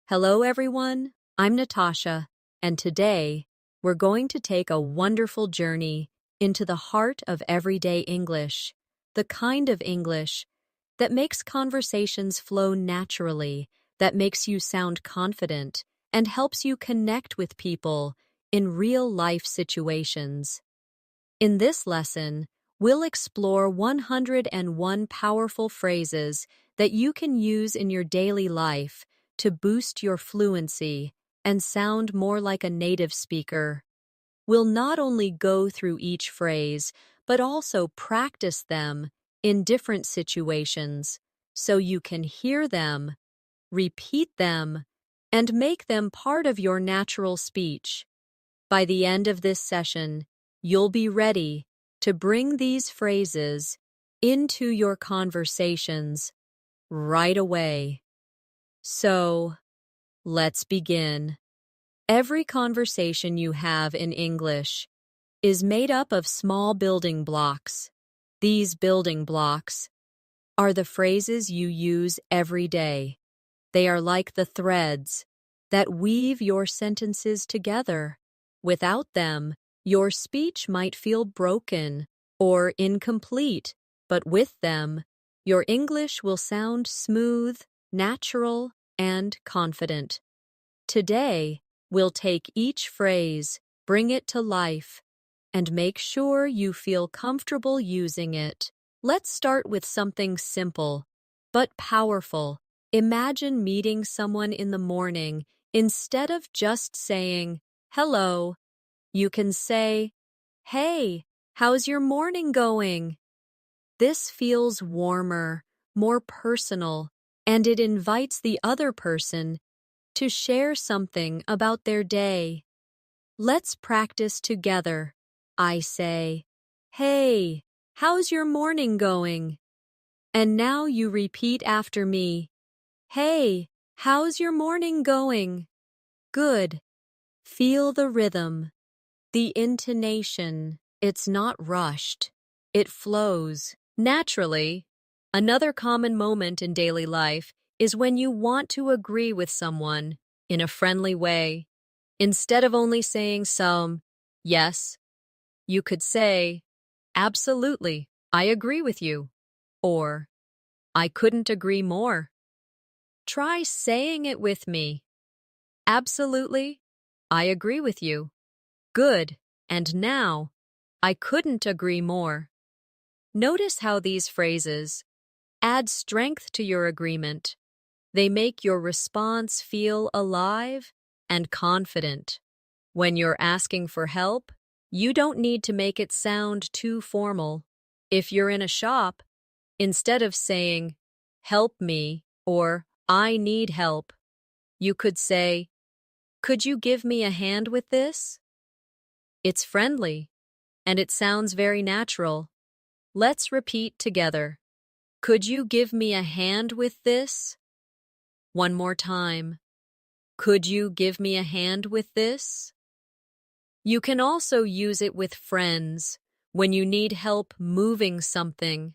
Hello, everyone. I'm Natasha, and today we're going to take a wonderful journey into the heart of everyday English, the kind of English that makes conversations flow naturally, that makes you sound confident, and helps you connect with people in real-life situations. In this lesson, we'll explore 101 powerful phrases that you can use in your daily life to boost your fluency and sound more like a native speaker. We'll not only go through each phrase, but also practice them in different situations so you can hear them, repeat them, and make them part of your natural speech. By the end of this session, you'll be ready to bring these phrases into your conversations right away. So, let's begin. Every conversation you have in English is made up of small building blocks. These building blocks are the phrases you use every day. They are like the threads that weave your sentences together. Without them, your speech might feel broken or incomplete, but with them, your English will sound smooth, natural, and confident. Today, we'll take each phrase, bring it to life, and make sure you feel comfortable using it. Let's start with something simple, but powerful. Imagine meeting someone in the morning. Instead of just saying, "Hello," you can say, "Hey, how's your morning going?" This feels warmer, more personal, and it invites the other person to share something about their day. Let's practice together. I say, "Hey, how's your morning going?" And now you repeat after me. "Hey, how's your morning going?" Good. Feel the rhythm, the intonation. It's not rushed. It flows naturally. Another common moment in daily life is when you want to agree with someone in a friendly way. Instead of only saying some, "Yes," you could say, "Absolutely, I agree with you," or "I couldn't agree more." Try saying it with me. Absolutely, I agree with you. Good. And now, I couldn't agree more. Notice how these phrases add strength to your agreement. They make your response feel alive and confident. When you're asking for help, you don't need to make it sound too formal. If you're in a shop, instead of saying, "Help me," or "I need help," you could say, "Could you give me a hand with this?" It's friendly, and it sounds very natural. Let's repeat together. Could you give me a hand with this? One more time. Could you give me a hand with this? You can also use it with friends when you need help moving something,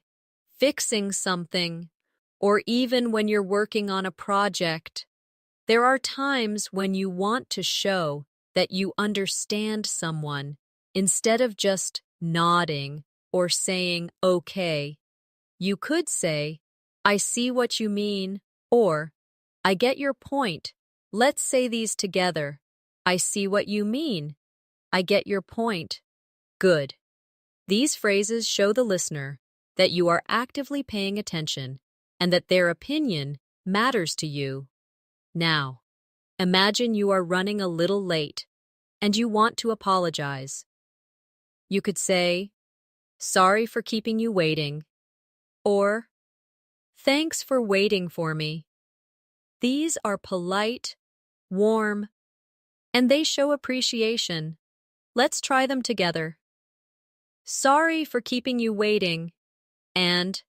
fixing something, or even when you're working on a project. There are times when you want to show that you understand someone instead of just nodding or saying okay. You could say, "I see what you mean," or "I get your point." Let's say these together. I see what you mean. I get your point. Good. These phrases show the listener that you are actively paying attention and that their opinion matters to you. Now, imagine you are running a little late and you want to apologize. You could say, "Sorry for keeping you waiting," or "Thanks for waiting for me." These are polite, warm, and they show appreciation. Let's try them together. Sorry for keeping you waiting, and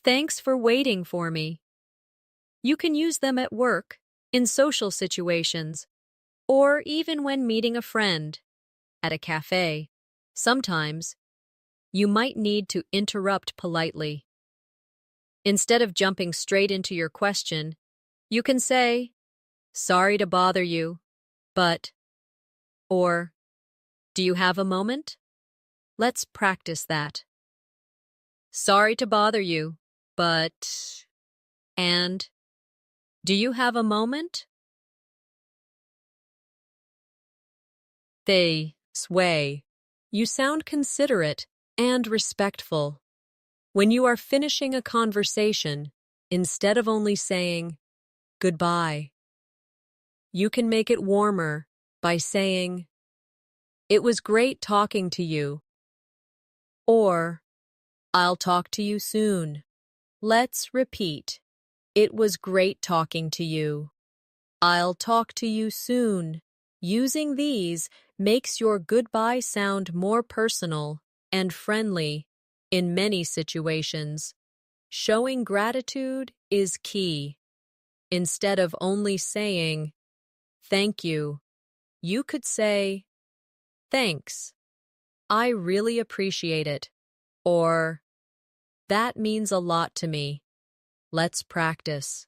thanks for waiting for me. You can use them at work, in social situations, or even when meeting a friend at a cafe. Sometimes, you might need to interrupt politely. Instead of jumping straight into your question, you can say, Sorry to bother you, but, or, do you have a moment? Let's practice that. Sorry to bother you, but, and, do you have a moment? They sway. You sound considerate and respectful. When you are finishing a conversation, instead of only saying goodbye, you can make it warmer by saying, "It was great talking to you," or "I'll talk to you soon." Let's repeat. It was great talking to you. I'll talk to you soon. Using these makes your goodbye sound more personal and friendly in many situations. Showing gratitude is key. Instead of only saying, "Thank you," you could say, "Thanks. I really appreciate it," or "That means a lot to me." Let's practice.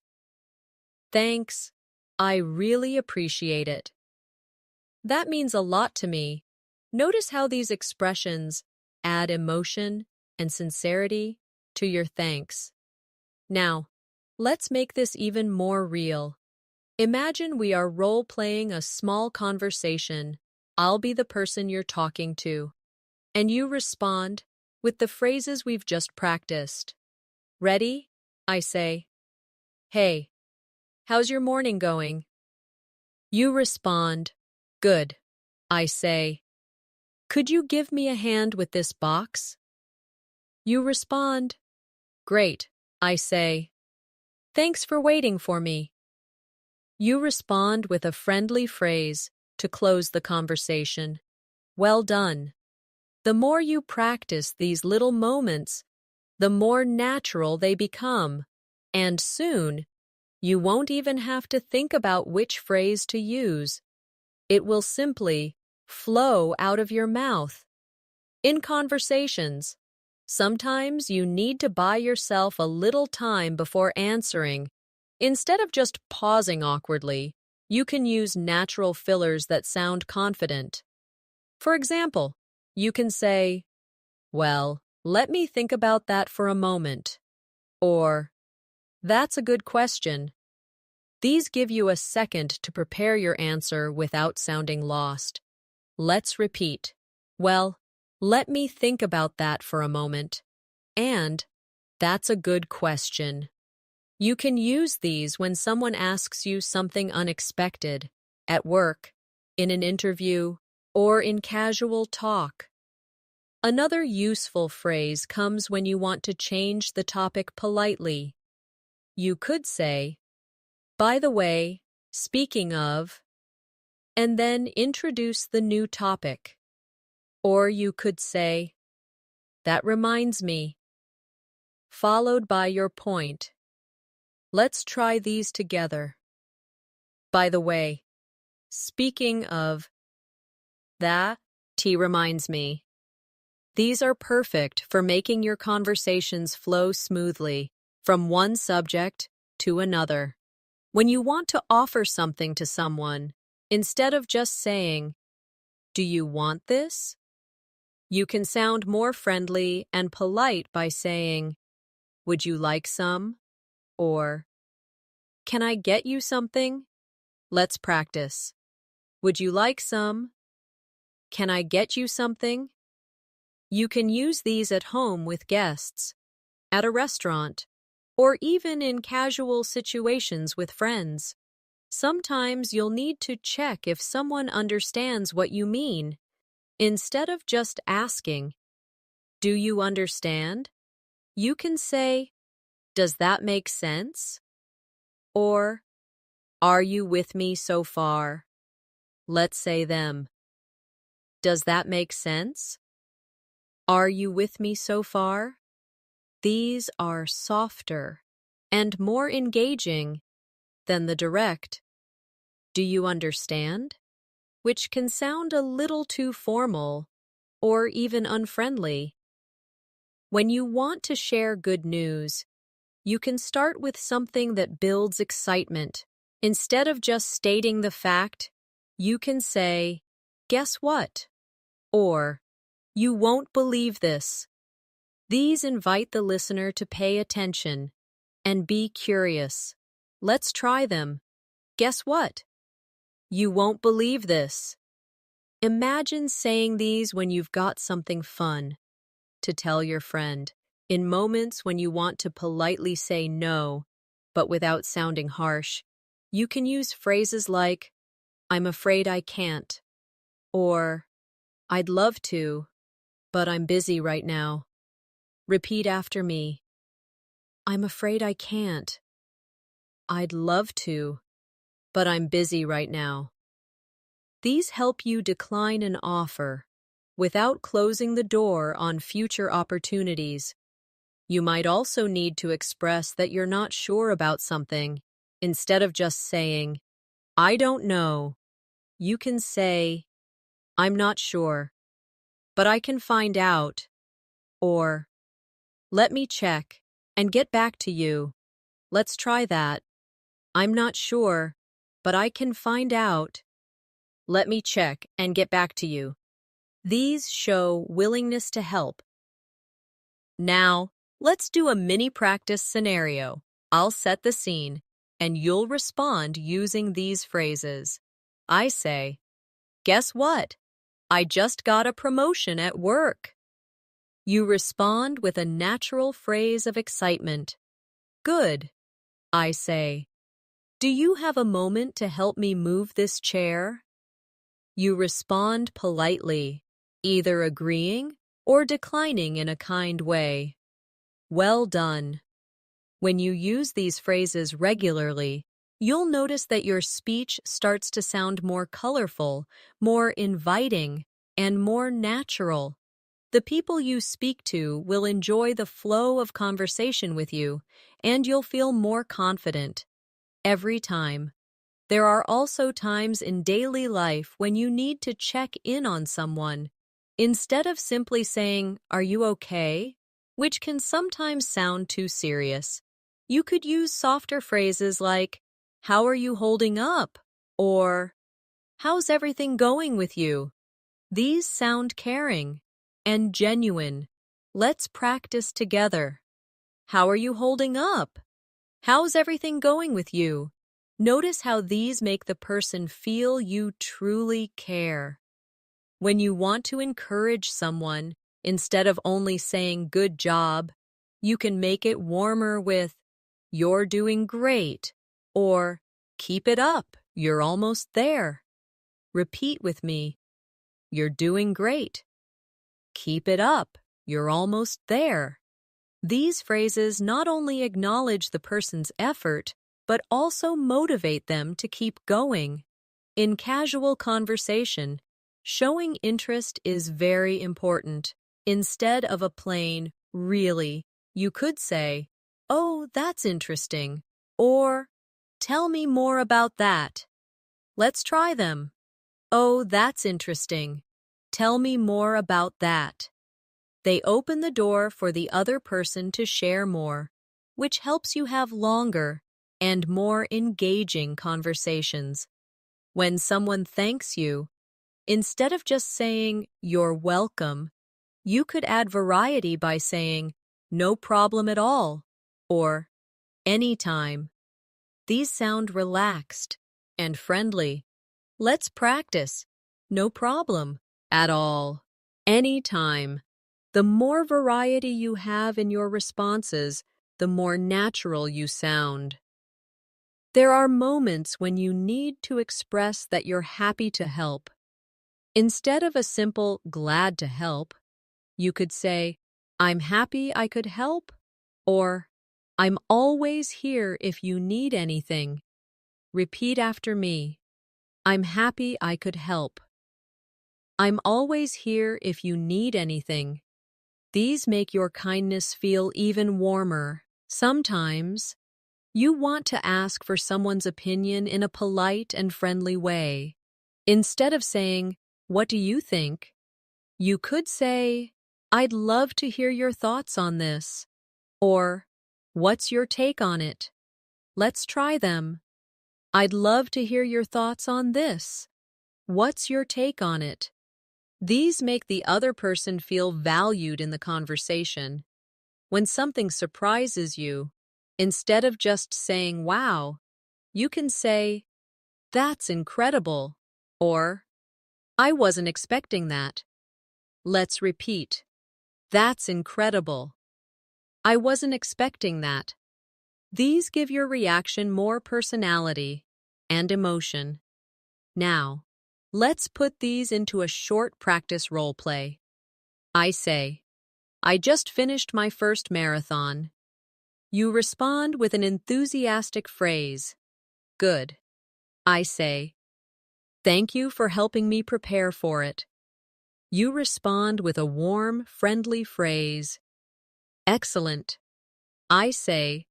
Thanks. I really appreciate it. That means a lot to me. Notice how these expressions add emotion and sincerity to your thanks. Now, let's make this even more real. Imagine we are role-playing a small conversation. I'll be the person you're talking to, and you respond with the phrases we've just practiced. Ready? I say, "Hey, how's your morning going?" You respond, "Good." I say, "Could you give me a hand with this box?" You respond, "Great." I say, "Thanks for waiting for me." You respond with a friendly phrase to close the conversation. Well done. The more you practice these little moments, the more natural they become, and soon, you won't even have to think about which phrase to use. It will simply flow out of your mouth. In conversations, sometimes you need to buy yourself a little time before answering. Instead of just pausing awkwardly, you can use natural fillers that sound confident. For example, you can say, "Well, let me think about that for a moment," or "That's a good question." These give you a second to prepare your answer without sounding lost. Let's repeat. "Well, let me think about that for a moment," and "That's a good question." You can use these when someone asks you something unexpected, at work, in an interview, or in casual talk. Another useful phrase comes when you want to change the topic politely. You could say, "By the way, speaking of," and then introduce the new topic. Or you could say, "That reminds me," followed by your point. Let's try these together. By the way, speaking of, that reminds me. These are perfect for making your conversations flow smoothly from one subject to another. When you want to offer something to someone, instead of just saying, "Do you want this?" you can sound more friendly and polite by saying, "Would you like some?" or "Can I get you something?" Let's practice. Would you like some? Can I get you something? You can use these at home with guests, at a restaurant, or even in casual situations with friends. Sometimes you'll need to check if someone understands what you mean. Instead of just asking, "Do you understand?" you can say, "Does that make sense?" Or, "Are you with me so far?" Let's say them. Does that make sense? Are you with me so far? These are softer and more engaging than the direct, "Do you understand?" which can sound a little too formal or even unfriendly. When you want to share good news, you can start with something that builds excitement Instead of just stating the fact, you can say, "Guess what?" or "You won't believe this." These invite the listener to pay attention and be curious. Let's try them. Guess what? You won't believe this. Imagine saying these when you've got something fun to tell your friend, in moments when you want to politely say no, but without sounding harsh. You can use phrases like, "I'm afraid I can't," or "I'd love to, but I'm busy right now." Repeat after me. "I'm afraid I can't. I'd love to, but I'm busy right now." These help you decline an offer without closing the door on future opportunities. You might also need to express that you're not sure about something. Instead of just saying, "I don't know," you can say, "I'm not sure, but I can find out," or "Let me check and get back to you." Let's try that. "I'm not sure, but I can find out. Let me check and get back to you." These show willingness to help. Now, let's do a mini practice scenario. I'll set the scene, and you'll respond using these phrases. I say, "Guess what? I just got a promotion at work." You respond with a natural phrase of excitement. "Good." I say, "Do you have a moment to help me move this chair?" You respond politely, either agreeing or declining in a kind way. Well done. When you use these phrases regularly, you'll notice that your speech starts to sound more colorful, more inviting, and more natural. The people you speak to will enjoy the flow of conversation with you, and you'll feel more confident every time. There are also times in daily life when you need to check in on someone. Instead of simply saying, "Are you okay?" which can sometimes sound too serious, you could use softer phrases like, "How are you holding up?" or "How's everything going with you?" These sound caring and genuine. Let's practice together. How are you holding up? How's everything going with you? Notice how these make the person feel you truly care. When you want to encourage someone, instead of only saying "good job," you can make it warmer with "You're doing great," or "Keep it up, you're almost there." Repeat with me. You're doing great. Keep it up, you're almost there. These phrases not only acknowledge the person's effort, but also motivate them to keep going. In casual conversation, showing interest is very important. Instead of a plain, "Really," you could say, "Oh, that's interesting," or "Tell me more about that." Let's try them. "Oh, that's interesting. Tell me more about that." They open the door for the other person to share more, which helps you have longer and more engaging conversations. When someone thanks you, instead of just saying "You're welcome," you could add variety by saying "No problem at all" or "Anytime." These sound relaxed and friendly. Let's practice. No problem. At all. Anytime. The more variety you have in your responses, the more natural you sound. There are moments when you need to express that you're happy to help. Instead of a simple "glad to help," you could say, "I'm happy I could help," or "I'm always here if you need anything." Repeat after me. I'm happy I could help. I'm always here if you need anything. These make your kindness feel even warmer. Sometimes, you want to ask for someone's opinion in a polite and friendly way. Instead of saying, "What do you think?" you could say, "I'd love to hear your thoughts on this," or "What's your take on it?" Let's try them. I'd love to hear your thoughts on this. What's your take on it? These make the other person feel valued in the conversation. When something surprises you, instead of just saying, wow, you can say, that's incredible, or I wasn't expecting that. Let's repeat. That's incredible. I wasn't expecting that. These give your reaction more personality and emotion. Now, let's put these into a short practice role play. I say, I just finished my first marathon. You respond with an enthusiastic phrase. Good. I say, thank you for helping me prepare for it. You respond with a warm, friendly phrase. Excellent. I say,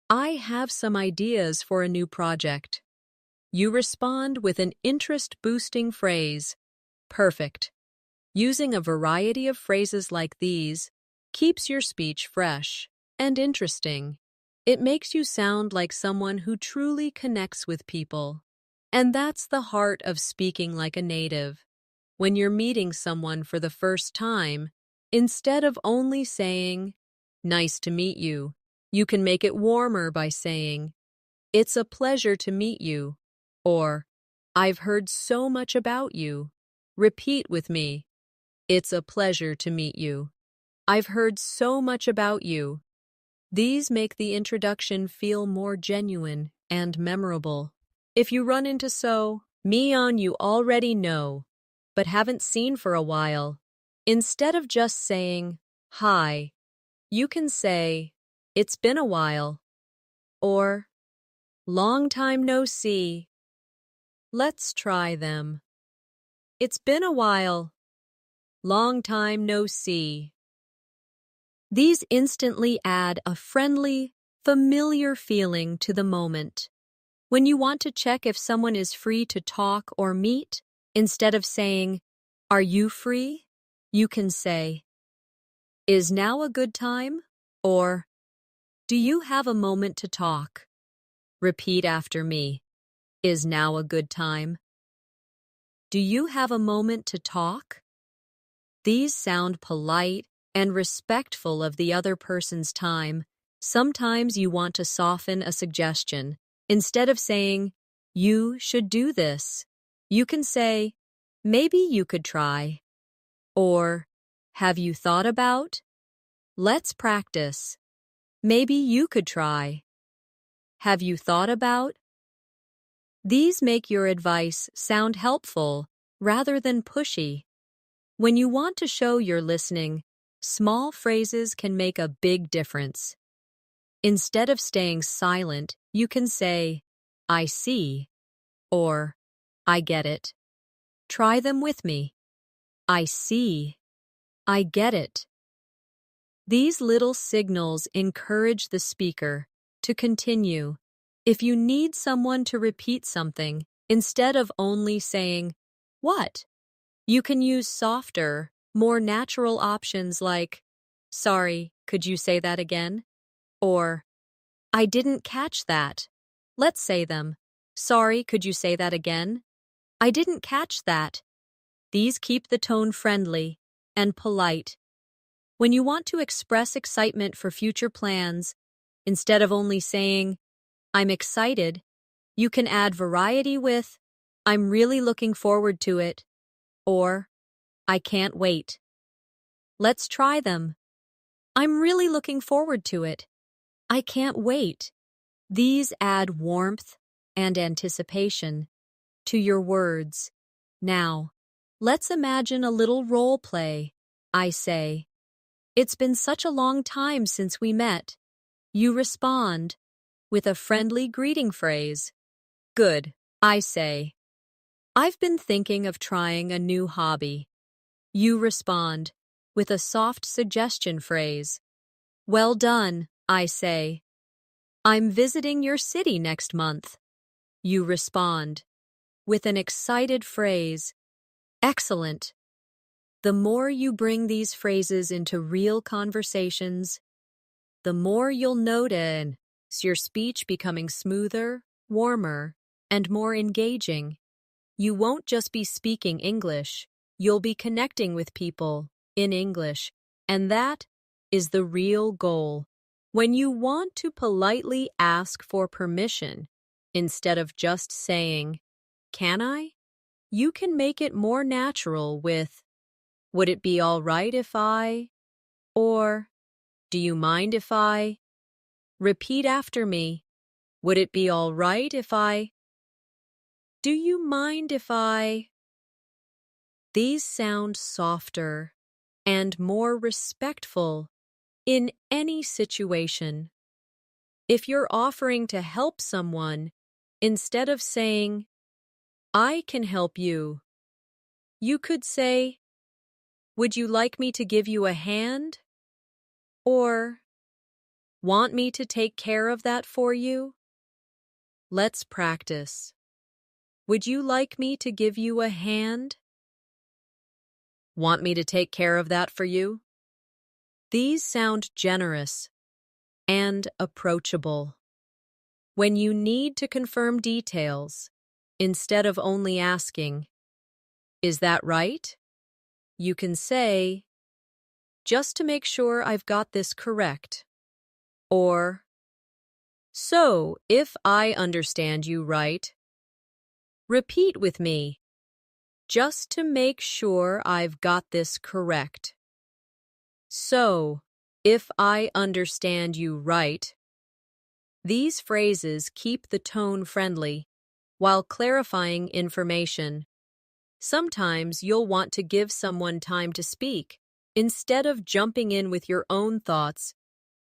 I have some ideas for a new project. You respond with an interest-boosting phrase. Perfect. Using a variety of phrases like these keeps your speech fresh and interesting. It makes you sound like someone who truly connects with people. And that's the heart of speaking like a native. When you're meeting someone for the first time, instead of only saying, nice to meet you, you can make it warmer by saying, it's a pleasure to meet you, or I've heard so much about you. Repeat with me. It's a pleasure to meet you. I've heard so much about you. These make the introduction feel more genuine and memorable. If you run into me you already know, but haven't seen for a while, instead of just saying, hi, you can say, it's been a while, or long time no see. Let's try them. It's been a while. Long time no see. These instantly add a friendly, familiar feeling to the moment. When you want to check if someone is free to talk or meet, instead of saying, are you free? You can say, is now a good time? Or, do you have a moment to talk? Repeat after me. Is now a good time? Do you have a moment to talk? These sound polite and respectful of the other person's time. Sometimes you want to soften a suggestion. Instead of saying, you should do this, you can say, maybe you could try. Or, have you thought about? Let's practice. Maybe you could try. Have you thought about? These make your advice sound helpful rather than pushy. When you want to show you're listening, small phrases can make a big difference. Instead of staying silent, you can say, I see, or I get it. Try them with me. I see. I get it. These little signals encourage the speaker to continue. If you need someone to repeat something, instead of only saying, what? You can use softer, more natural options like, sorry, could you say that again? Or, I didn't catch that. Let's say them. Sorry, could you say that again? I didn't catch that. These keep the tone friendly and polite. When you want to express excitement for future plans, instead of only saying, I'm excited, you can add variety with, I'm really looking forward to it, or, I can't wait. Let's try them. I'm really looking forward to it. I can't wait. These add warmth and anticipation to your words. Now, let's imagine a little role play. I say, it's been such a long time since we met. You respond with a friendly greeting phrase. Good, I say. I've been thinking of trying a new hobby. You respond with a soft suggestion phrase. Well done, I say. I'm visiting your city next month. You respond with an excited phrase. Excellent. The more you bring these phrases into real conversations, the more you'll notice your speech becoming smoother, warmer, and more engaging. You won't just be speaking English, you'll be connecting with people in English, and that is the real goal. When you want to politely ask for permission, instead of just saying, "Can I?" you can make it more natural with, "Would it be all right if I?" or, "Do you mind if I?" Repeat after me. Would it be all right if I? Do you mind if I? These sound softer and more respectful in any situation. If you're offering to help someone, instead of saying, "I can help you," you could say, "Would you like me to give you a hand?" Or, "Want me to take care of that for you?" Let's practice. Would you like me to give you a hand? Want me to take care of that for you? These sound generous and approachable. When you need to confirm details, instead of only asking, "Is that right?" you can say, "Just to make sure I've got this correct." Or, "So, if I understand you right," repeat with me, "Just to make sure I've got this correct." So, if I understand you right. These phrases keep the tone friendly while clarifying information. Sometimes you'll want to give someone time to speak. Instead of jumping in with your own thoughts,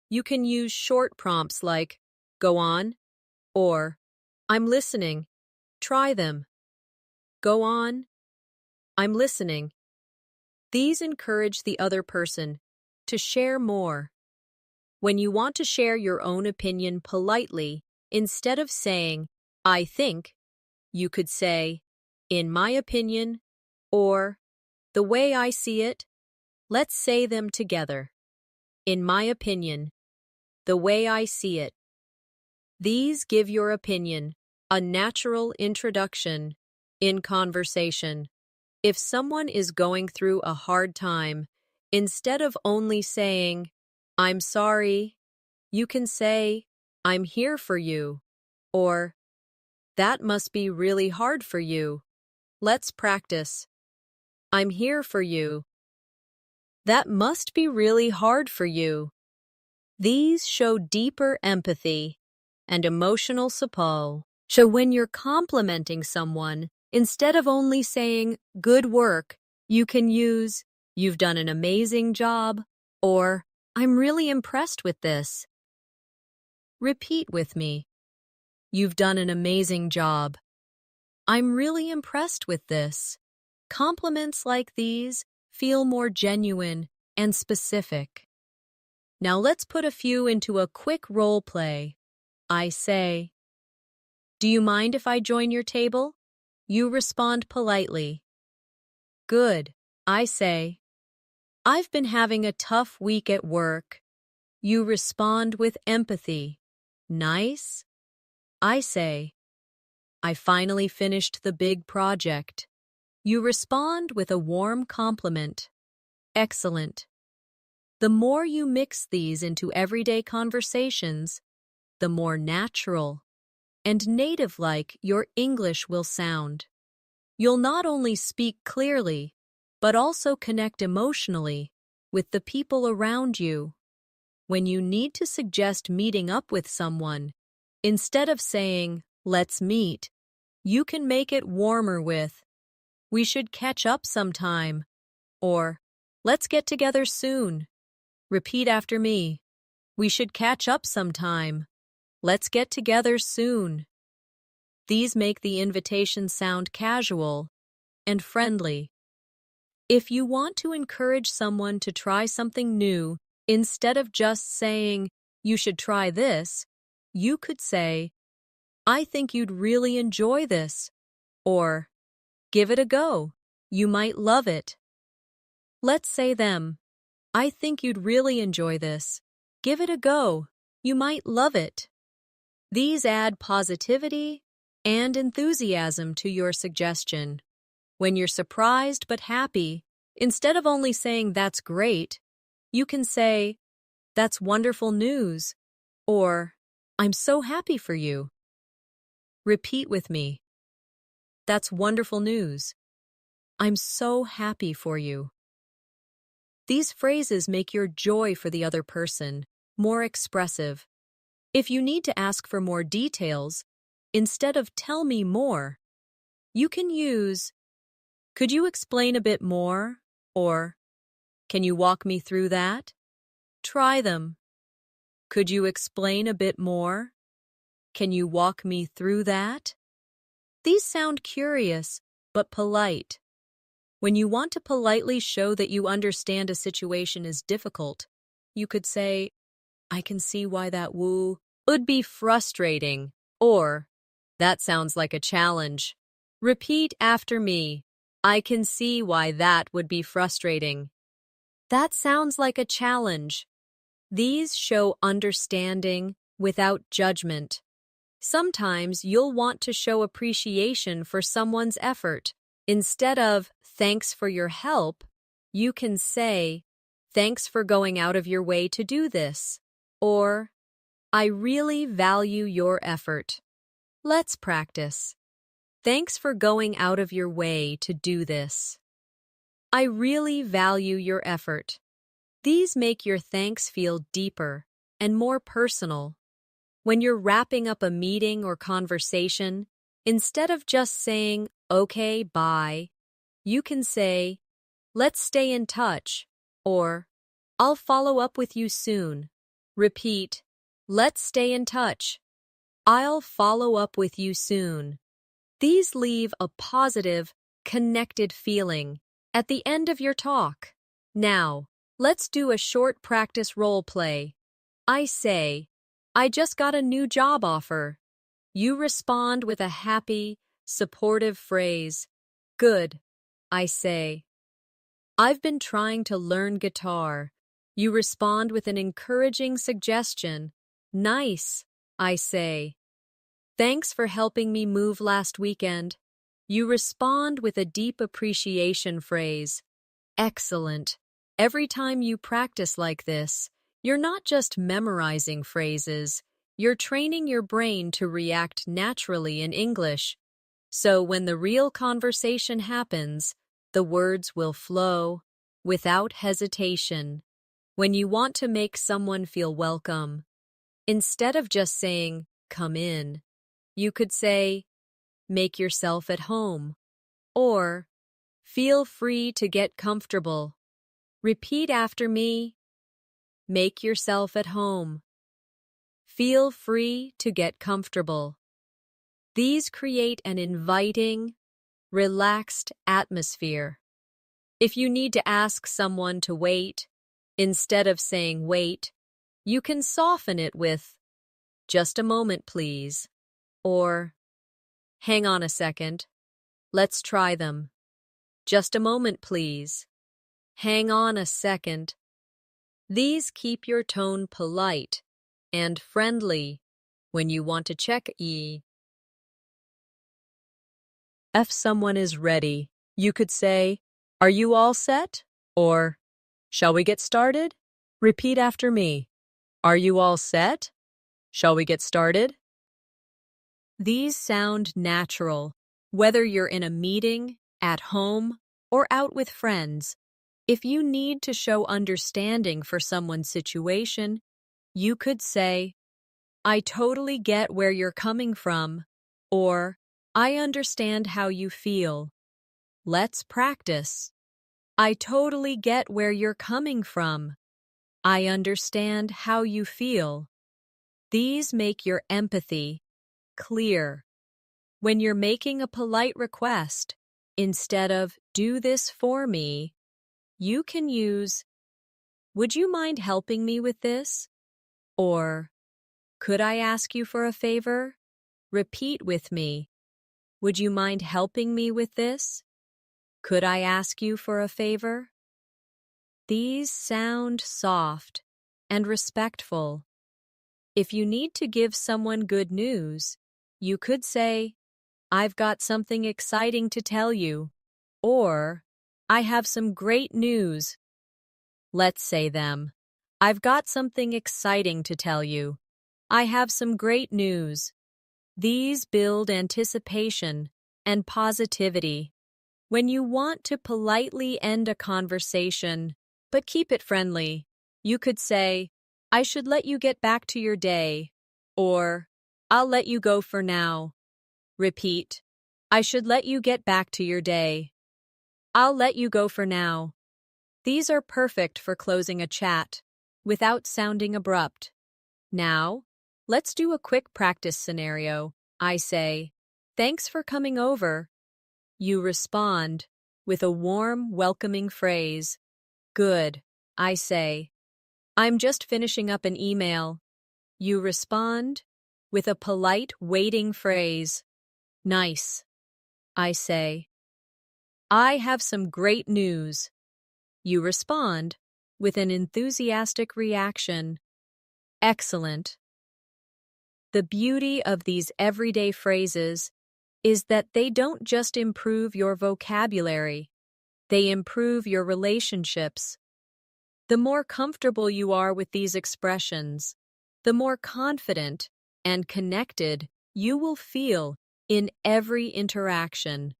you can use short prompts like, "Go on," or, "I'm listening." Try them. Go on. I'm listening. These encourage the other person to share more. When you want to share your own opinion politely, instead of saying, "I think," you could say, "In my opinion," or, "The way I see it." Let's say them together. In my opinion, the way I see it. These give your opinion a natural introduction in conversation. If someone is going through a hard time, instead of only saying, "I'm sorry," you can say, "I'm here for you," or, "That must be really hard for you." Let's practice. I'm here for you. That must be really hard for you. These show deeper empathy and emotional support. So when you're complimenting someone, instead of only saying, "Good work," you can use, "You've done an amazing job," or, "I'm really impressed with this." Repeat with me. You've done an amazing job. I'm really impressed with this. Compliments like these feel more genuine and specific. Now let's put a few into a quick role play. I say, "Do you mind if I join your table?" You respond politely. Good. I say, "I've been having a tough week at work." You respond with empathy. Nice. I say, "I finally finished the big project." You respond with a warm compliment. Excellent. The more you mix these into everyday conversations, the more natural and native-like your English will sound. You'll not only speak clearly, but also connect emotionally with the people around you. When you need to suggest meeting up with someone, instead of saying, "Let's meet," you can make it warmer with, "We should catch up sometime," or, "Let's get together soon." Repeat after me. We should catch up sometime. Let's get together soon. These make the invitation sound casual and friendly. If you want to encourage someone to try something new, instead of just saying, "You should try this," you could say, "I think you'd really enjoy this," or, "Give it a go. You might love it." Let's say them. I think you'd really enjoy this. Give it a go. You might love it. These add positivity and enthusiasm to your suggestion. When you're surprised but happy, instead of only saying that's great, you can say, that's wonderful news, or I'm so happy for you. Repeat with me. That's wonderful news. I'm so happy for you. These phrases make your joy for the other person more expressive. If you need to ask for more details, instead of tell me more, you can use, could you explain a bit more? Or, can you walk me through that? Try them. Could you explain a bit more? Can you walk me through that? These sound curious, but polite. When you want to politely show that you understand a situation is difficult, you could say, I can see why that would be frustrating, or, that sounds like a challenge. Repeat after me. I can see why that would be frustrating. That sounds like a challenge. These show understanding without judgment. Sometimes you'll want to show appreciation for someone's effort. Instead of, thanks for your help, you can say, thanks for going out of your way to do this. Or, I really value your effort. Let's practice. Thanks for going out of your way to do this. I really value your effort. These make your thanks feel deeper and more personal. When you're wrapping up a meeting or conversation, instead of just saying, okay, bye, you can say, let's stay in touch, or I'll follow up with you soon. Repeat, let's stay in touch. I'll follow up with you soon. These leave a positive, connected feeling at the end of your talk. Now, let's do a short practice role play. I say, I just got a new job offer. You respond with a happy, supportive phrase. Good, I say. I've been trying to learn guitar. You respond with an encouraging suggestion. Nice, I say. Thanks for helping me move last weekend. You respond with a deep appreciation phrase. Excellent. Every time you practice like this, you're not just memorizing phrases, you're training your brain to react naturally in English. So when the real conversation happens, the words will flow without hesitation. When you want to make someone feel welcome, instead of just saying, come in, you could say, make yourself at home, or feel free to get comfortable. Repeat after me. Make yourself at home. Feel free to get comfortable. These create an inviting, relaxed atmosphere. If you need to ask someone to wait, instead of saying wait, you can soften it with, just a moment, please, or hang on a second. Let's try them. Just a moment, please. Hang on a second. These keep your tone polite and friendly when you want to check if someone is ready. You could say, are you all set? Or, shall we get started? Repeat after me. Are you all set? Shall we get started? These sound natural, whether you're in a meeting, at home, or out with friends. If you need to show understanding for someone's situation, you could say, I totally get where you're coming from, or I understand how you feel. Let's practice. I totally get where you're coming from. I understand how you feel. These make your empathy clear. When you're making a polite request, instead of do this for me, you can use, would you mind helping me with this? Or, could I ask you for a favor? Repeat with me. Would you mind helping me with this? Could I ask you for a favor? These sound soft and respectful. If you need to give someone good news, you could say, I've got something exciting to tell you. Or, I have some great news. Let's say them. I've got something exciting to tell you. I have some great news. These build anticipation and positivity. When you want to politely end a conversation, but keep it friendly, you could say, I should let you get back to your day, or I'll let you go for now. Repeat, I should let you get back to your day. I'll let you go for now. These are perfect for closing a chat without sounding abrupt. Now, let's do a quick practice scenario. I say, thanks for coming over. You respond with a warm, welcoming phrase. Good, I say. I'm just finishing up an email. You respond with a polite, waiting phrase. Nice, I say. I have some great news. You respond with an enthusiastic reaction. Excellent. The beauty of these everyday phrases is that they don't just improve your vocabulary, they improve your relationships. The more comfortable you are with these expressions, the more confident and connected you will feel in every interaction.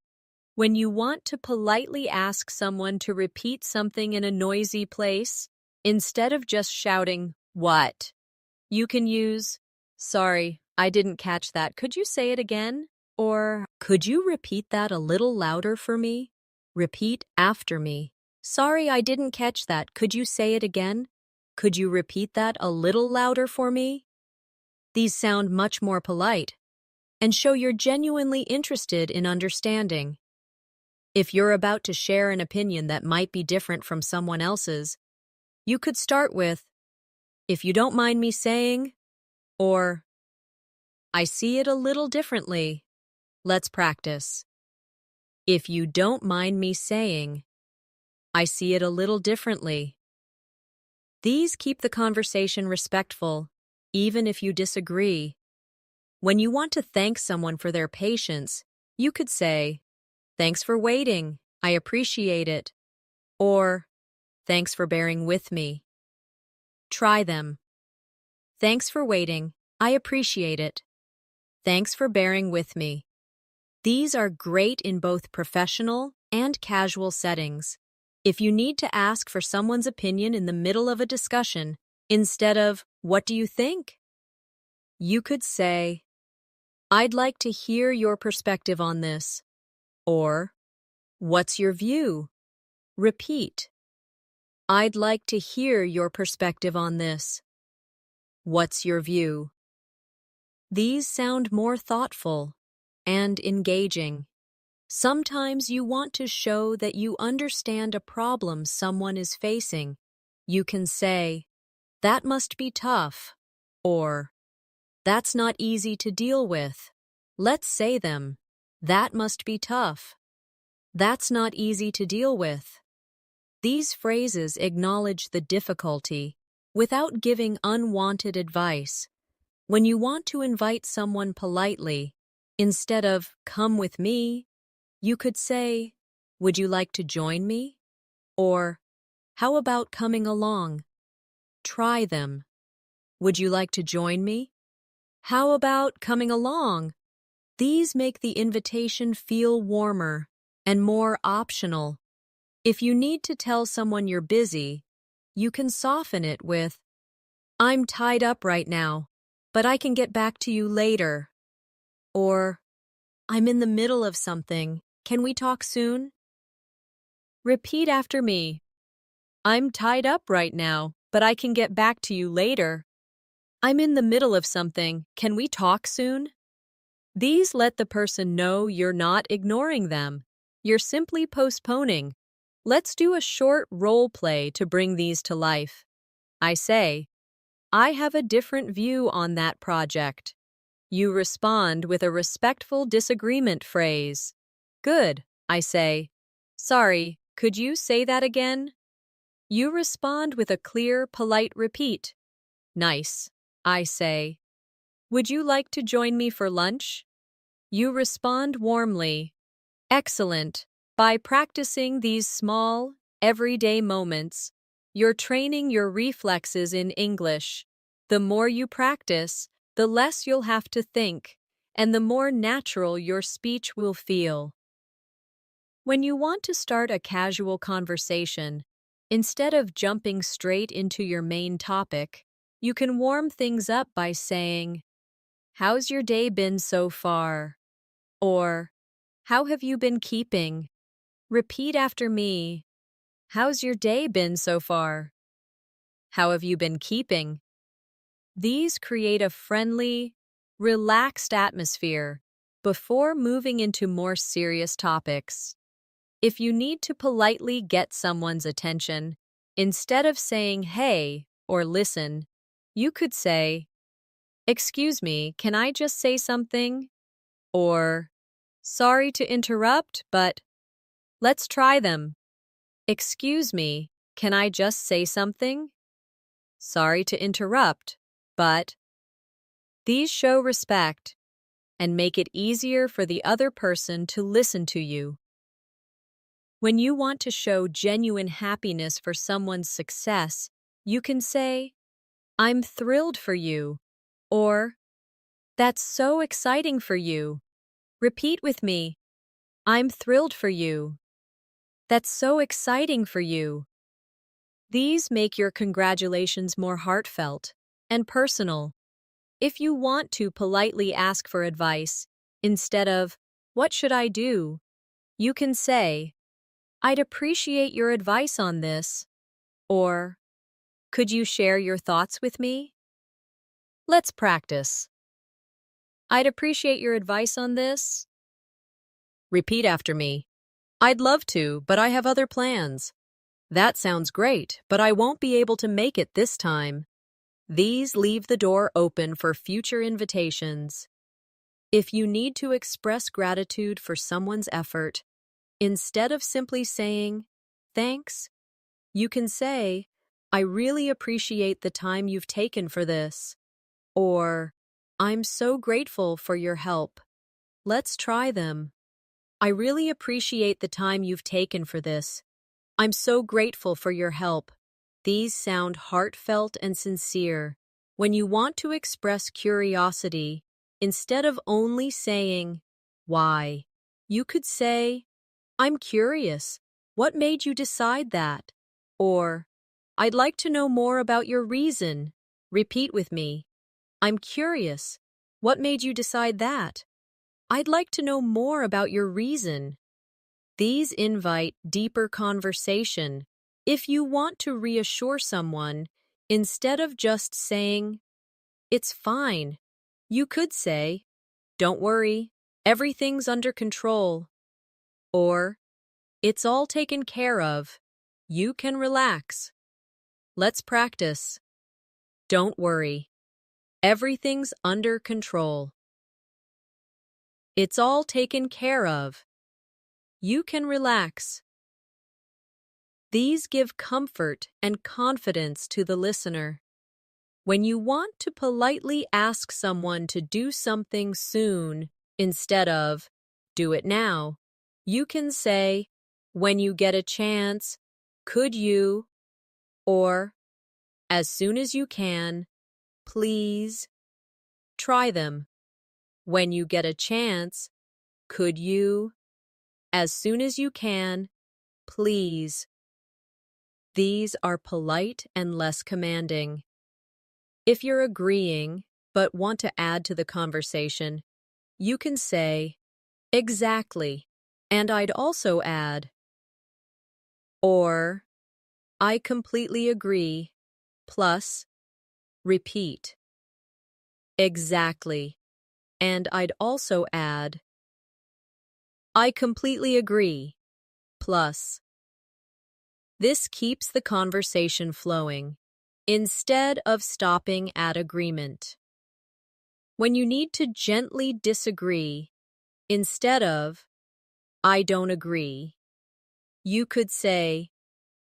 When you want to politely ask someone to repeat something in a noisy place, instead of just shouting, "What?" you can use, "Sorry, I didn't catch that. Could you say it again?" Or, "Could you repeat that a little louder for me?" Repeat after me. "Sorry, I didn't catch that. Could you say it again? Could you repeat that a little louder for me?" These sound much more polite and show you're genuinely interested in understanding. If you're about to share an opinion that might be different from someone else's, you could start with, "If you don't mind me saying," or, "I see it a little differently." Let's practice. If you don't mind me saying, I see it a little differently. These keep the conversation respectful, even if you disagree. When you want to thank someone for their patience, you could say, "Thanks for waiting. I appreciate it." Or, "Thanks for bearing with me." Try them. Thanks for waiting. I appreciate it. Thanks for bearing with me. These are great in both professional and casual settings. If you need to ask for someone's opinion in the middle of a discussion, instead of, "What do you think?" you could say, "I'd like to hear your perspective on this." Or, "What's your view?" Repeat, "I'd like to hear your perspective on this." What's your view? These sound more thoughtful and engaging. Sometimes you want to show that you understand a problem someone is facing. You can say, "That must be tough," or, "That's not easy to deal with." Let's say them. That must be tough. That's not easy to deal with. These phrases acknowledge the difficulty without giving unwanted advice. When you want to invite someone politely, instead of, "Come with me," you could say, "Would you like to join me?" Or, "How about coming along?" Try them. Would you like to join me? How about coming along? These make the invitation feel warmer and more optional. If you need to tell someone you're busy, you can soften it with, "I'm tied up right now, but I can get back to you later." Or, "I'm in the middle of something. Can we talk soon?" Repeat after me. "I'm tied up right now, but I can get back to you later." "I'm in the middle of something. Can we talk soon?" These let the person know you're not ignoring them. You're simply postponing. Let's do a short role play to bring these to life. I say, "I have a different view on that project." You respond with a respectful disagreement phrase. "Good," I say. "Sorry, could you say that again?" You respond with a clear, polite repeat. "Nice," I say. "Would you like to join me for lunch?" You respond warmly. Excellent. By practicing these small, everyday moments, you're training your reflexes in English. The more you practice, the less you'll have to think, and the more natural your speech will feel. When you want to start a casual conversation, instead of jumping straight into your main topic, you can warm things up by saying, "How's your day been so far?" Or, "How have you been keeping?" Repeat after me. How's your day been so far? How have you been keeping? These create a friendly, relaxed atmosphere before moving into more serious topics. If you need to politely get someone's attention, instead of saying "hey" or "listen," you could say, "Excuse me, can I just say something?" Or, "Sorry to interrupt, but let's try them." Excuse me, can I just say something? Sorry to interrupt, but these show respect and make it easier for the other person to listen to you. When you want to show genuine happiness for someone's success, you can say, "I'm thrilled for you," or "That's so exciting for you." Repeat with me. "I'm thrilled for you." "That's so exciting for you." These make your congratulations more heartfelt and personal. If you want to politely ask for advice, instead of, "What should I do?" you can say, "I'd appreciate your advice on this," or "Could you share your thoughts with me?" Let's practice. "I'd appreciate your advice on this." Repeat after me. "I'd love to, but I have other plans." "That sounds great, but I won't be able to make it this time." These leave the door open for future invitations. If you need to express gratitude for someone's effort, instead of simply saying, "Thanks," you can say, "I really appreciate the time you've taken for this," or "I'm so grateful for your help." Let's try them. "I really appreciate the time you've taken for this. I'm so grateful for your help." These sound heartfelt and sincere. When you want to express curiosity, instead of only saying, "Why?" you could say, "I'm curious. What made you decide that?" Or, "I'd like to know more about your reason." Repeat with me. "I'm curious. What made you decide that?" "I'd like to know more about your reason." These invite deeper conversation. If you want to reassure someone, instead of just saying, "It's fine," you could say, "Don't worry, everything's under control." Or, "It's all taken care of. You can relax." Let's practice. Don't worry, everything's under control. It's all taken care of. You can relax. These give comfort and confidence to the listener. When you want to politely ask someone to do something soon, instead of, "Do it now," you can say, "When you get a chance, could you?" Or, "As soon as you can, please." Try them. When you get a chance, could you? As soon as you can, please. These are polite and less commanding. If you're agreeing, but want to add to the conversation, you can say, "Exactly, and I'd also add," or "I completely agree," plus, repeat. Exactly, and I'd also add, "I completely agree," plus. This keeps the conversation flowing, instead of stopping at agreement. When you need to gently disagree, instead of, "I don't agree," you could say,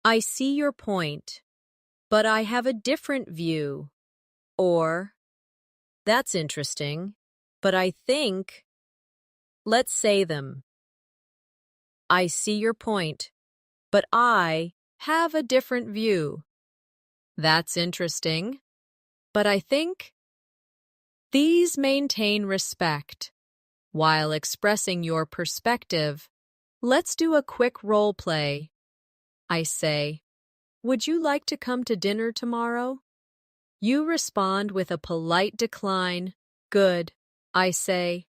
"I see your point, but I have a different view," or, "That's interesting, but I think," Let's say them. I see your point, but I have a different view. That's interesting. But I think these maintain respect. While expressing your perspective, let's do a quick role play. I say, would you like to come to dinner tomorrow? You respond with a polite decline. Good. I say,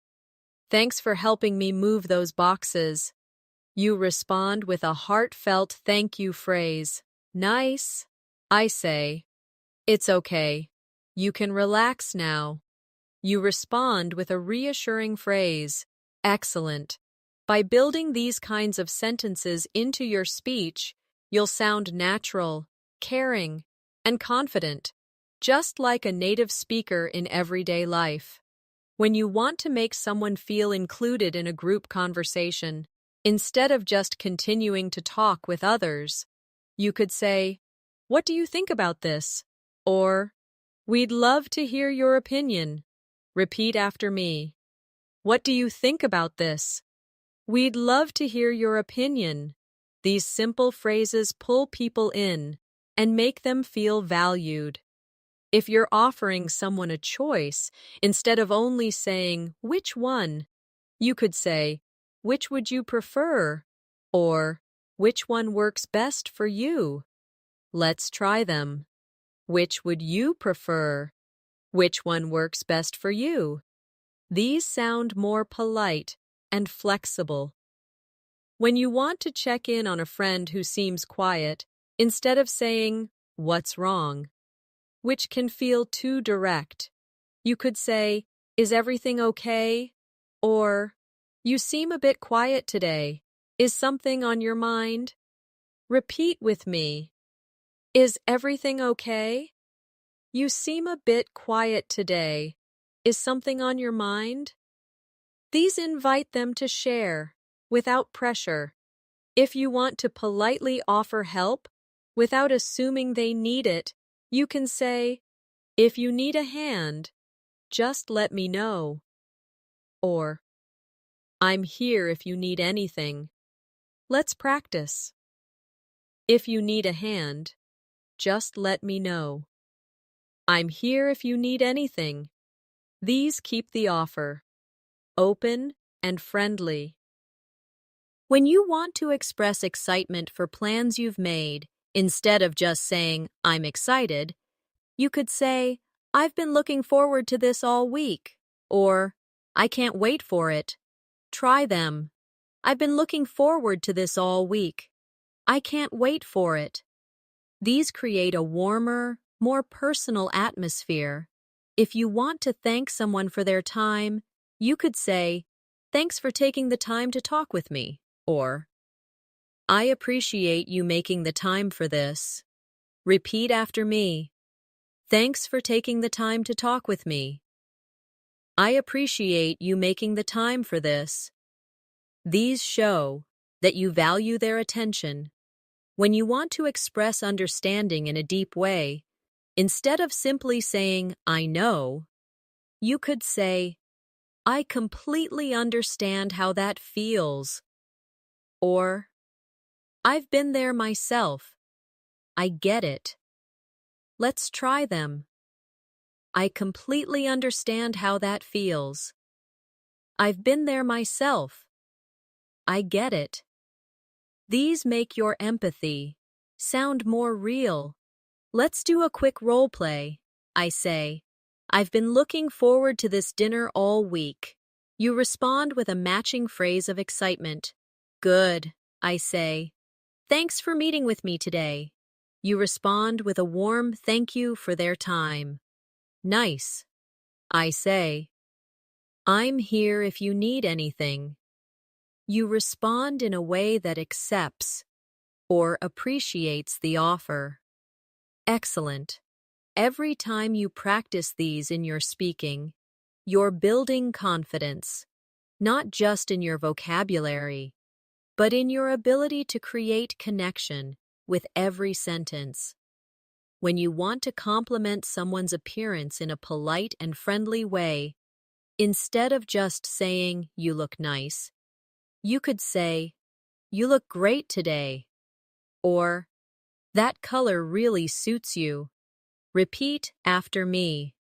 thanks for helping me move those boxes. You respond with a heartfelt thank you phrase. Nice. I say, it's okay. You can relax now. You respond with a reassuring phrase. Excellent. By building these kinds of sentences into your speech, you'll sound natural, caring, and confident, just like a native speaker in everyday life. When you want to make someone feel included in a group conversation, instead of just continuing to talk with others, you could say, "What do you think about this?" Or, "We'd love to hear your opinion." Repeat after me. What do you think about this? We'd love to hear your opinion. These simple phrases pull people in and make them feel valued. If you're offering someone a choice, instead of only saying, "Which one?" you could say, "Which would you prefer?" Or, "Which one works best for you?" Let's try them. Which would you prefer? Which one works best for you? These sound more polite and flexible. When you want to check in on a friend who seems quiet, instead of saying, "What's wrong?" which can feel too direct, you could say, "Is everything okay?" Or, "You seem a bit quiet today. Is something on your mind?" Repeat with me. Is everything okay? You seem a bit quiet today. Is something on your mind? These invite them to share, without pressure. If you want to politely offer help, without assuming they need it, you can say, "If you need a hand, just let me know." Or, "I'm here if you need anything." Let's practice. If you need a hand, just let me know. I'm here if you need anything. These keep the offer open and friendly. When you want to express excitement for plans you've made, instead of just saying, "I'm excited," you could say, "I've been looking forward to this all week," or, "I can't wait for it." Try them. I've been looking forward to this all week. I can't wait for it. These create a warmer, more personal atmosphere. If you want to thank someone for their time, you could say, "Thanks for taking the time to talk with me," or, "I appreciate you making the time for this." Repeat after me. Thanks for taking the time to talk with me. I appreciate you making the time for this. These show that you value their attention. When you want to express understanding in a deep way, instead of simply saying, "I know," you could say, "I completely understand how that feels." Or, "I've been there myself. I get it." Let's try them. I completely understand how that feels. I've been there myself. I get it. These make your empathy sound more real. Let's do a quick role play. I say, "I've been looking forward to this dinner all week." You respond with a matching phrase of excitement. Good. I say, "Thanks for meeting with me today." You respond with a warm thank you for their time. Nice. I say, "I'm here if you need anything." You respond in a way that accepts or appreciates the offer. Excellent. Every time you practice these in your speaking, you're building confidence, not just in your vocabulary, but in your ability to create connection with every sentence. When you want to compliment someone's appearance in a polite and friendly way, Instead of just saying, "You look nice," you could say, "You look great today," or "That color really suits you." Repeat after me.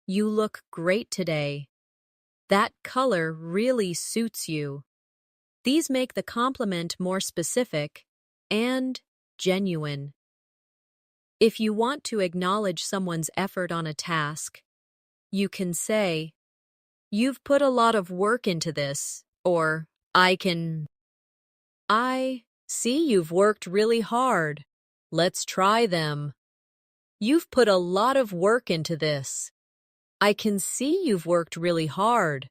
You look great today. That color really suits you. These make the compliment more specific and genuine. If you want to acknowledge someone's effort on a task, you can say, "You've put a lot of work into this," or I see you've worked really hard. Let's try them. You've put a lot of work into this. I can see you've worked really hard.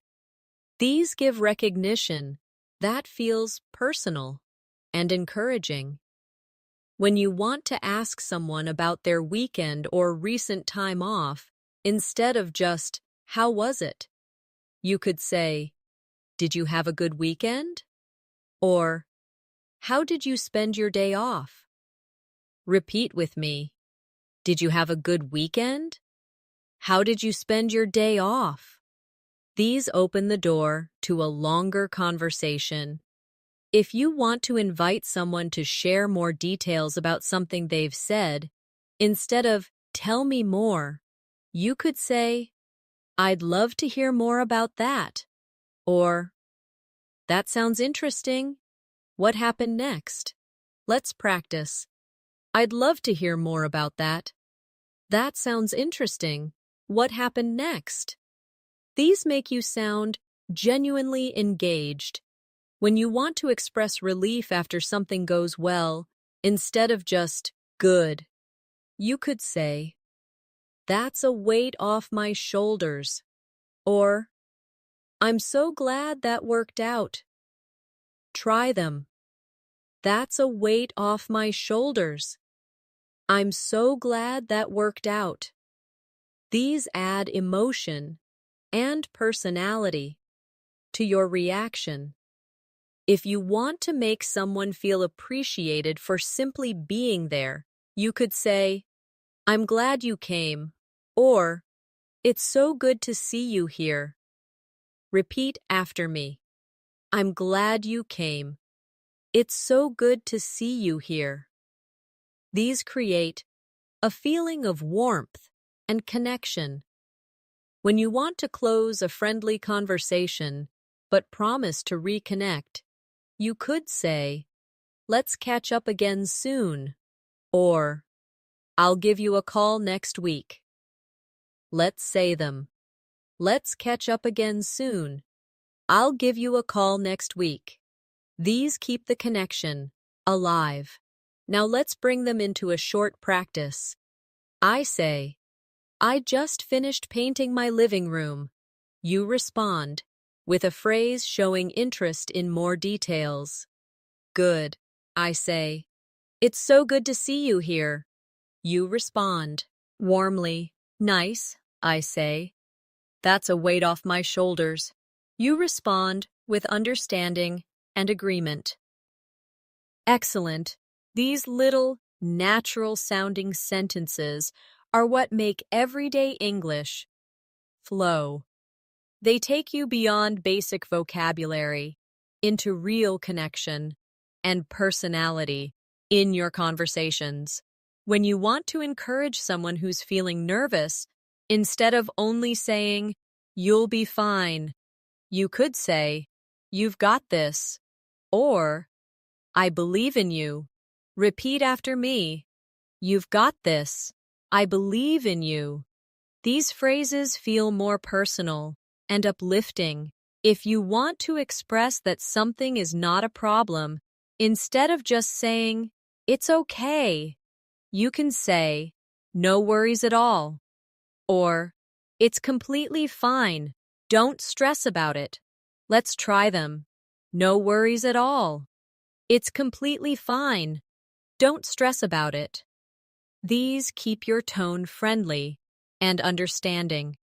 These give recognition that feels personal and encouraging. When you want to ask someone about their weekend or recent time off, instead of just, "How was it?" you could say, "Did you have a good weekend?" Or, "How did you spend your day off?" Repeat with me. Did you have a good weekend? How did you spend your day off? These open the door to a longer conversation. If you want to invite someone to share more details about something they've said, instead of "Tell me more," you could say, "I'd love to hear more about that." Or, "That sounds interesting. What happened next?" Let's practice. I'd love to hear more about that. That sounds interesting. What happened next? These make you sound genuinely engaged. When you want to express relief after something goes well, instead of just "good," you could say, "That's a weight off my shoulders." Or, "I'm so glad that worked out." Try them. That's a weight off my shoulders. I'm so glad that worked out. These add emotion and personality to your reaction. If you want to make someone feel appreciated for simply being there, you could say, "I'm glad you came," or "It's so good to see you here." Repeat after me. I'm glad you came. It's so good to see you here. These create a feeling of warmth and connection. When you want to close a friendly conversation but promise to reconnect, you could say, "Let's catch up again soon," or "I'll give you a call next week." Let's say them. Let's catch up again soon. I'll give you a call next week. These keep the connection alive. Now let's bring them into a short practice. I say, "I just finished painting my living room." You respond with a phrase showing interest in more details. "Good," I say. "It's so good to see you here." You respond warmly. "Nice," I say. "That's a weight off my shoulders." You respond with understanding and agreement. Excellent. These little, natural-sounding sentences are what make everyday English flow. They take you beyond basic vocabulary into real connection and personality in your conversations. When you want to encourage someone who's feeling nervous, instead of only saying, "You'll be fine," you could say, "You've got this," or "I believe in you." Repeat after me. You've got this. I believe in you. These phrases feel more personal and uplifting. If you want to express that something is not a problem, instead of just saying, "It's okay," you can say, "No worries at all," or "It's completely fine. Don't stress about it." Let's try them. No worries at all. It's completely fine. Don't stress about it. These keep your tone friendly and understanding.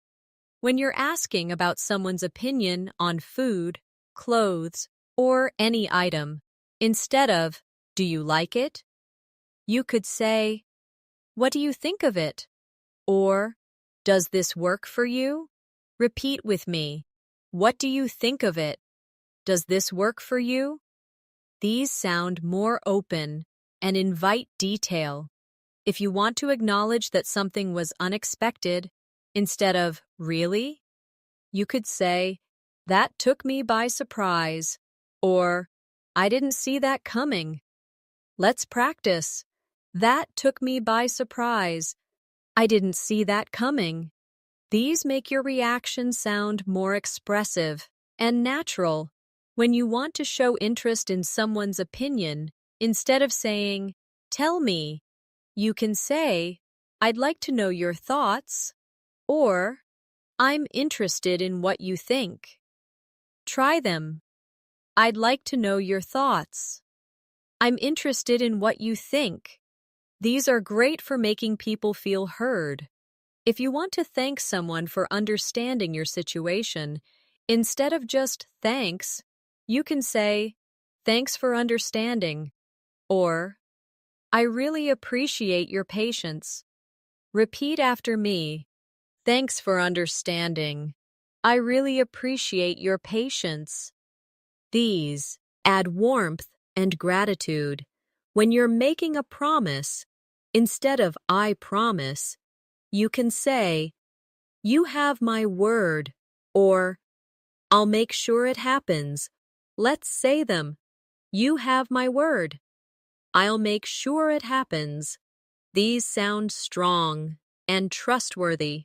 When you're asking about someone's opinion on food, clothes, or any item, instead of, "Do you like it?" you could say, "What do you think of it?" Or, "Does this work for you?" Repeat with me. What do you think of it? Does this work for you? These sound more open and invite detail. If you want to acknowledge that something was unexpected, instead of really, you could say, that took me by surprise, or I didn't see that coming. Let's practice. That took me by surprise. I didn't see that coming. These make your reaction sound more expressive and natural. When you want to show interest in someone's opinion, instead of saying, tell me, you can say, I'd like to know your thoughts, or I'm interested in what you think. Try them. I'd like to know your thoughts. I'm interested in what you think. These are great for making people feel heard. If you want to thank someone for understanding your situation, instead of just thanks, you can say, thanks for understanding, or I really appreciate your patience. Repeat after me. Thanks for understanding. I really appreciate your patience. These add warmth and gratitude. When you're making a promise, instead of I promise, you can say, you have my word, or I'll make sure it happens. Let's say them. You have my word. I'll make sure it happens. These sound strong and trustworthy.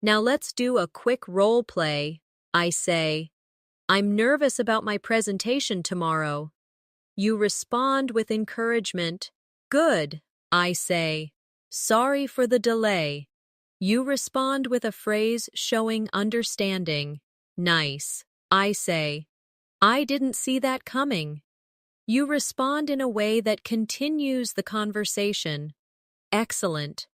Now let's do a quick role play. I say, I'm nervous about my presentation tomorrow. You respond with encouragement. Good, I say. Sorry for the delay. You respond with a phrase showing understanding. Nice, I say. I didn't see that coming. You respond in a way that continues the conversation. Excellent.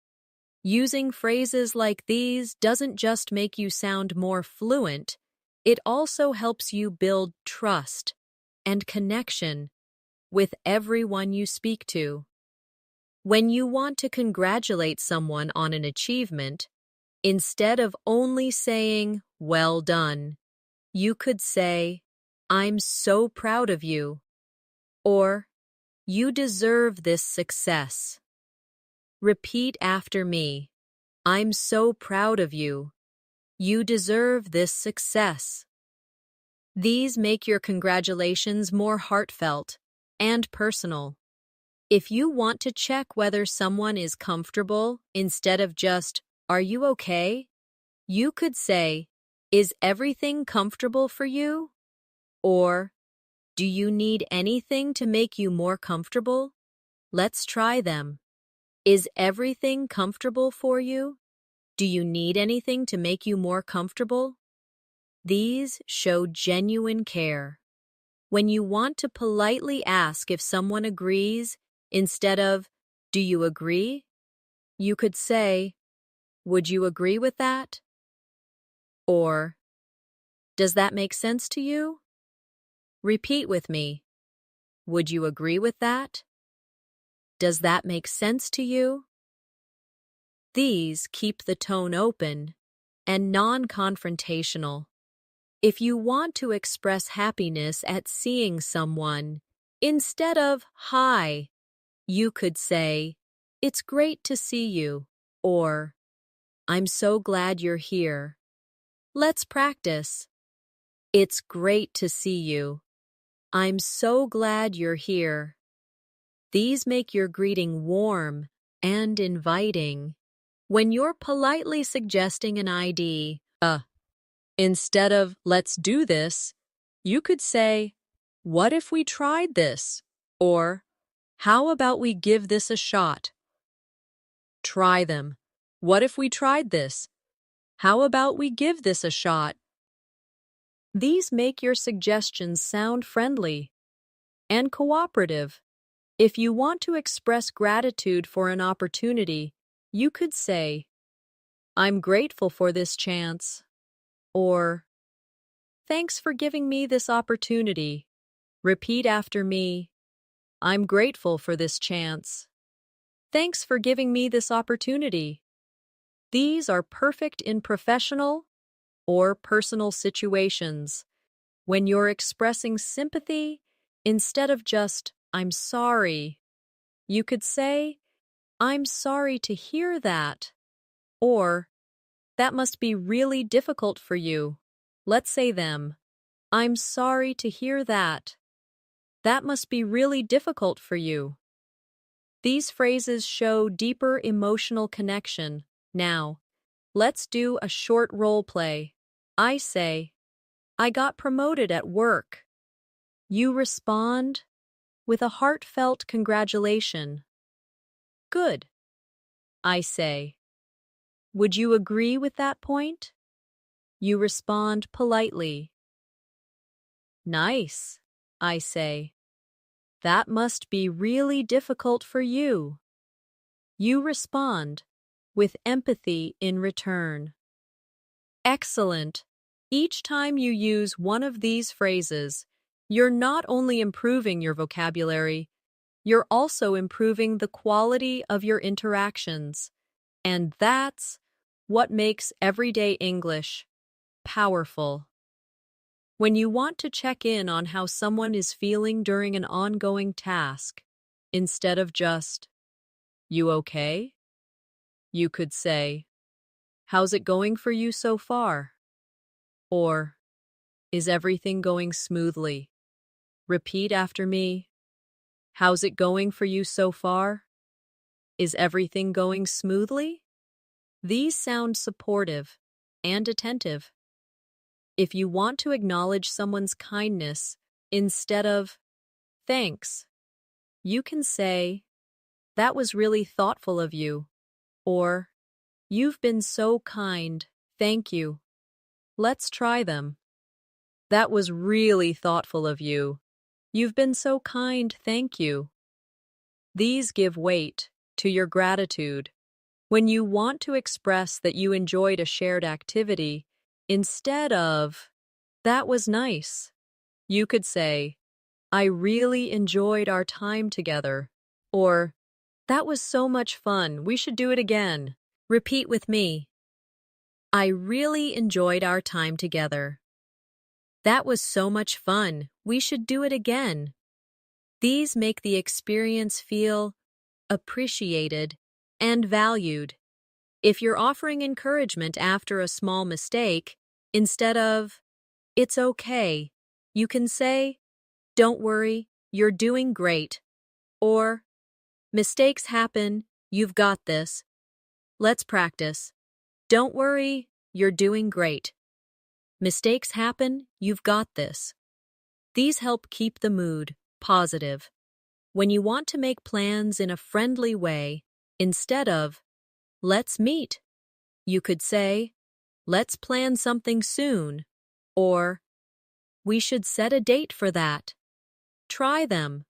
Using phrases like these doesn't just make you sound more fluent, it also helps you build trust and connection with everyone you speak to. When you want to congratulate someone on an achievement, instead of only saying, well done, you could say, I'm so proud of you, or you deserve this success. Repeat after me. I'm so proud of you. You deserve this success. These make your congratulations more heartfelt and personal. If you want to check whether someone is comfortable instead of just, are you okay? You could say, is everything comfortable for you? Or, do you need anything to make you more comfortable? Let's try them. Is everything comfortable for you? Do you need anything to make you more comfortable? These show genuine care. When you want to politely ask if someone agrees, instead of, do you agree? You could say, would you agree with that? Or, does that make sense to you? Repeat with me. Would you agree with that? Does that make sense to you? These keep the tone open and non-confrontational. If you want to express happiness at seeing someone, instead of hi, you could say, it's great to see you, or I'm so glad you're here. Let's practice. It's great to see you. I'm so glad you're here. These make your greeting warm and inviting. When you're politely suggesting an idea, instead of let's do this, you could say, what if we tried this? Or, how about we give this a shot? Try them. What if we tried this? How about we give this a shot? These make your suggestions sound friendly and cooperative. If you want to express gratitude for an opportunity, you could say, I'm grateful for this chance, or thanks for giving me this opportunity. Repeat after me. I'm grateful for this chance. Thanks for giving me this opportunity. These are perfect in professional or personal situations. When you're expressing sympathy, instead of just, I'm sorry, you could say, I'm sorry to hear that, or that must be really difficult for you. Let's say them. I'm sorry to hear that. That must be really difficult for you. These phrases show deeper emotional connection. Now, let's do a short role play. I say, I got promoted at work. You respond with a heartfelt congratulation. Good. I say, would you agree with that point? You respond politely. Nice. I say, that must be really difficult for you. You respond with empathy in return. Excellent. Each time you use one of these phrases, you're not only improving your vocabulary, you're also improving the quality of your interactions. And that's what makes everyday English powerful. When you want to check in on how someone is feeling during an ongoing task, instead of just, you okay? You could say, how's it going for you so far? Or, is everything going smoothly? Repeat after me. How's it going for you so far? Is everything going smoothly? These sound supportive and attentive. If you want to acknowledge someone's kindness instead of, thanks, you can say, that was really thoughtful of you, or, you've been so kind, thank you. Let's try them. That was really thoughtful of you. You've been so kind, thank you. These give weight to your gratitude. When you want to express that you enjoyed a shared activity, instead of, that was nice, you could say, I really enjoyed our time together, or, that was so much fun, we should do it again. Repeat with me. I really enjoyed our time together. That was so much fun, we should do it again. These make the experience feel appreciated and valued. If you're offering encouragement after a small mistake, instead of, it's okay, you can say, don't worry, you're doing great, or, mistakes happen, you've got this. Let's practice. Don't worry, you're doing great. Mistakes happen, you've got this. These help keep the mood positive. When you want to make plans in a friendly way, instead of, let's meet, you could say, let's plan something soon, or, we should set a date for that. Try them.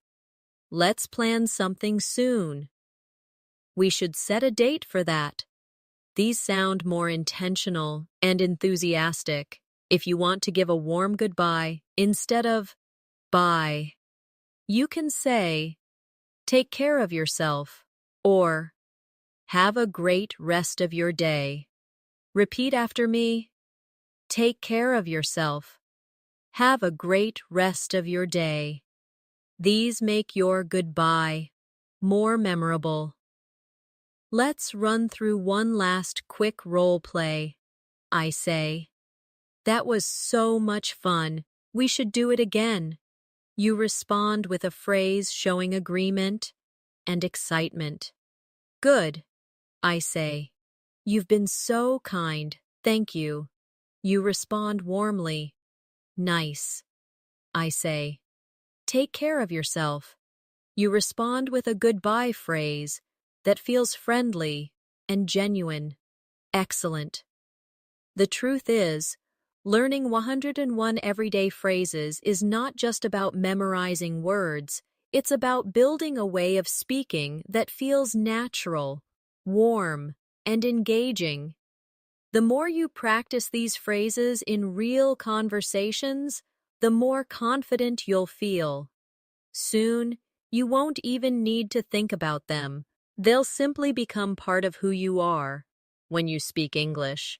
Let's plan something soon. We should set a date for that. These sound more intentional and enthusiastic. If you want to give a warm goodbye instead of bye, you can say, take care of yourself, or have a great rest of your day. Repeat after me. Take care of yourself. Have a great rest of your day. These make your goodbye more memorable. Let's run through one last quick role play. I say, that was so much fun. We should do it again. You respond with a phrase showing agreement and excitement. Good, I say. You've been so kind, thank you. You respond warmly. Nice, I say. Take care of yourself. You respond with a goodbye phrase that feels friendly and genuine. Excellent. The truth is, learning 101 everyday phrases is not just about memorizing words, it's about building a way of speaking that feels natural, warm, and engaging. The more you practice these phrases in real conversations, the more confident you'll feel. Soon, you won't even need to think about them. They'll simply become part of who you are when you speak English.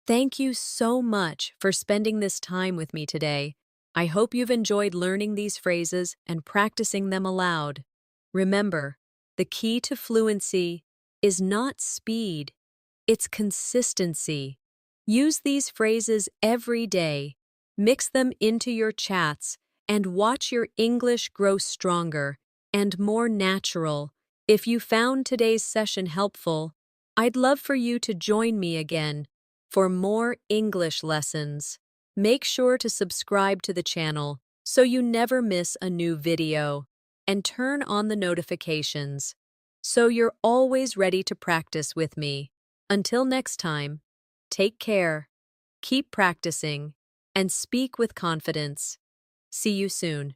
Thank you so much for spending this time with me today. I hope you've enjoyed learning these phrases and practicing them aloud. Remember, the key to fluency is not speed, it's consistency. Use these phrases every day, mix them into your chats, and watch your English grow stronger and more natural. If you found today's session helpful, I'd love for you to join me again for more English lessons. Make sure to subscribe to the channel so you never miss a new video, and turn on the notifications so you're always ready to practice with me. Until next time, take care, keep practicing, and speak with confidence. See you soon.